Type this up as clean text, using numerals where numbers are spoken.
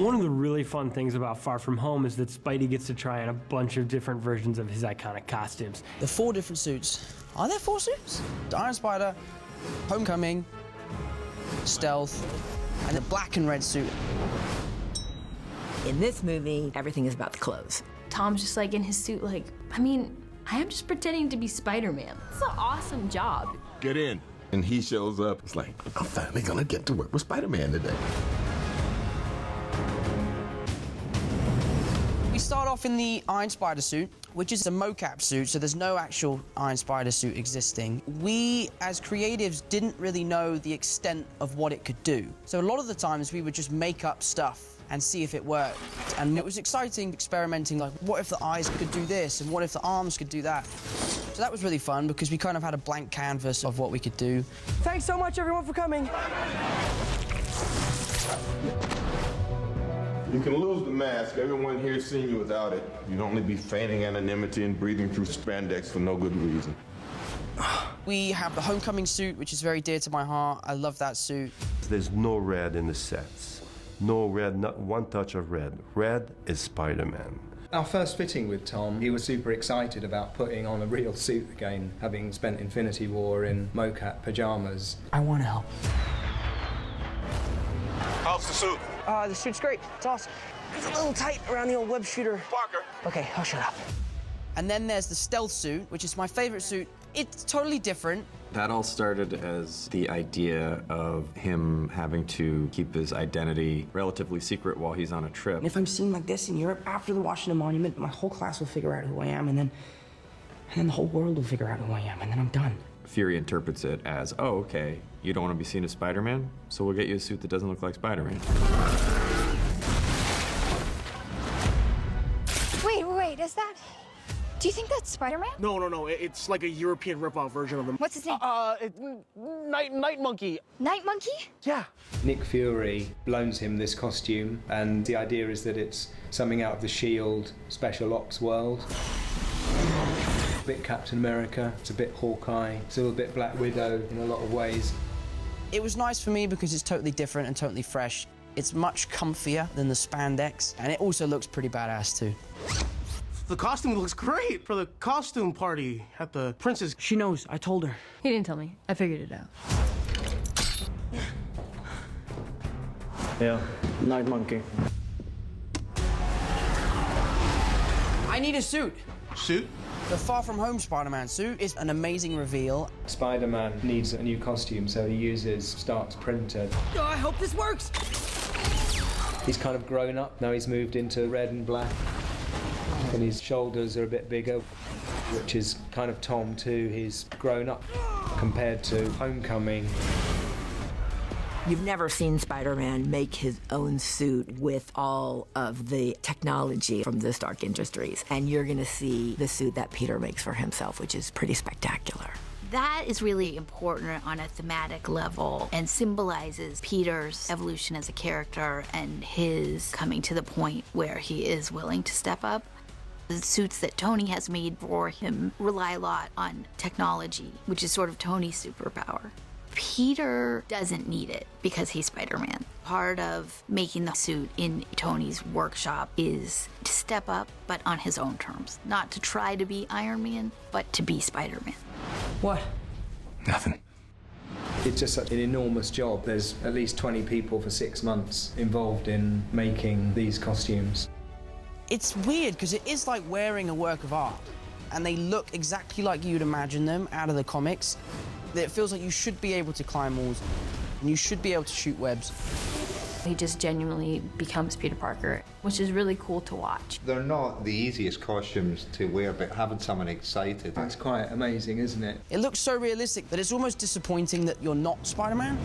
One of the really fun things about Far From Home is that Spidey gets to try on a bunch of different versions of his iconic costumes. The 4 different suits. Are there 4 suits? The Iron Spider, Homecoming, Stealth, and the black and red suit. In this movie, everything is about the clothes. Tom's just like in his suit like, I mean, I am just pretending to be Spider-Man. It's an awesome job. Get in. And he shows up. It's like, I'm finally gonna get to work with Spider-Man today. We start off in the Iron Spider suit, which is a mocap suit, so there's no actual Iron Spider suit existing. We, as creatives, didn't really know the extent of what it could do. So a lot of the times we would just make up stuff and see if it worked. And it was exciting experimenting, like, what if the eyes could do this, and what if the arms could do that? So that was really fun, because we kind of had a blank canvas of what we could do. Thanks so much, everyone, for coming. You can lose the mask. Everyone here's seen you without it. You'd only be feigning anonymity and breathing through spandex for no good reason. We have the Homecoming suit, which is very dear to my heart. I love that suit. There's no red in the sets. No red, not one touch of red. Red is Spider-Man. Our first fitting with Tom, he was super excited about putting on a real suit again, having spent Infinity War in mocap pajamas. I want to help. How's the suit? The suit's great. It's awesome. It's a little tight around the old web shooter. Parker. Okay, I'll shut up. And then there's the Stealth suit, which is my favorite suit. It's totally different. That all started as the idea of him having to keep his identity relatively secret while he's on a trip. And if I'm seen like this in Europe after the Washington Monument, my whole class will figure out who I am, and then the whole world will figure out who I am, and then I'm done. Fury interprets it as, oh, okay, you don't want to be seen as Spider-Man, so we'll get you a suit that doesn't look like Spider-Man. Wait, is that... Do you think that's Spider-Man? No. It's like a European rip-off version of him. What's his name? Night Monkey. Night Monkey? Yeah. Nick Fury loans him this costume, and the idea is that it's something out of the S.H.I.E.L.D. Special Ops world. A bit Captain America, it's a bit Hawkeye, it's a little bit Black Widow in a lot of ways. It was nice for me because it's totally different and totally fresh. It's much comfier than the spandex, and it also looks pretty badass too. The costume looks great for the costume party at the Princess. She knows, I told her. He didn't tell me. I figured it out. Yeah, Night Monkey. I need a suit. Suit? The Far From Home Spider-Man suit is an amazing reveal. Spider-Man needs a new costume, so he uses Stark's printer. Oh, I hope this works. He's kind of grown up, now he's moved into red and black. And his shoulders are a bit bigger, which is kind of Tom too. He's grown up compared to Homecoming. You've never seen Spider-Man make his own suit with all of the technology from the Stark Industries. And you're gonna see the suit that Peter makes for himself, which is pretty spectacular. That is really important on a thematic level and symbolizes Peter's evolution as a character and his coming to the point where he is willing to step up. The suits that Tony has made for him rely a lot on technology, which is sort of Tony's superpower. Peter doesn't need it because he's Spider-Man. Part of making the suit in Tony's workshop is to step up, but on his own terms. Not to try to be Iron Man, but to be Spider-Man. What? Nothing. It's just such an enormous job. There's at least 20 people for 6 months involved in making these costumes. It's weird because it is like wearing a work of art, and they look exactly like you'd imagine them out of the comics. It feels like you should be able to climb walls, and you should be able to shoot webs. He just genuinely becomes Peter Parker, which is really cool to watch. They're not the easiest costumes to wear, but having someone excited... That's quite amazing, isn't it? It looks so realistic that it's almost disappointing that you're not Spider-Man.